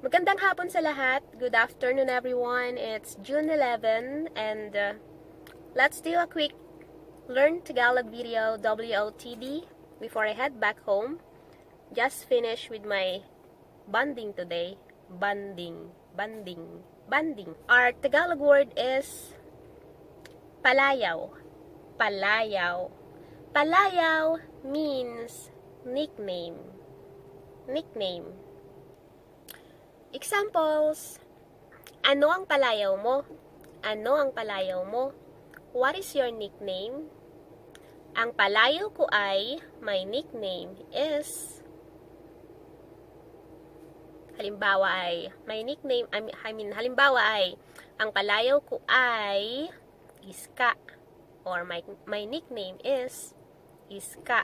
Magandang hapon sa lahat. Good afternoon everyone. It's June 11 and let's do a quick Learn Tagalog video WOTD before I head back home. Just finished with my bonding today. Bonding. Our Tagalog word is palayaw. Palayaw. Palayaw means nickname. Examples. Ano ang palayaw mo? Ano ang palayaw mo? What is your nickname? Ang palayaw ko ay, my nickname is, halimbawa ay, halimbawa ay, ang palayaw ko ay, Iska. Or my nickname is, Iska.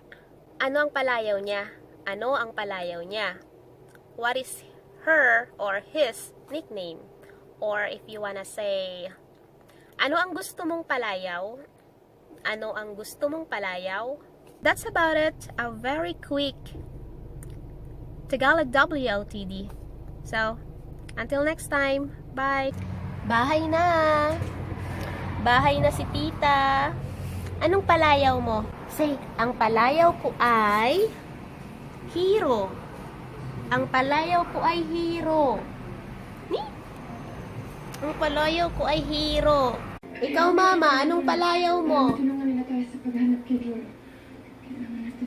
Ano ang palayaw niya? Ano ang palayaw niya? What is her or his nickname? Or if you wanna say, ano ang gusto mong palayaw? Ano ang gusto mong palayaw? That's about it. A very quick Tagalog WOTD. So, until next time, bye! Bahay na! Bahay na si tita. Anong palayaw mo? Say, ang palayaw ko ay hero. Ang palayaw ko ay hero. Ang palayaw ko ay hero. Ikaw, mama, anong palayaw mo? Tulungan nila tayo sa paghanap kay Joy. Kailangan natin.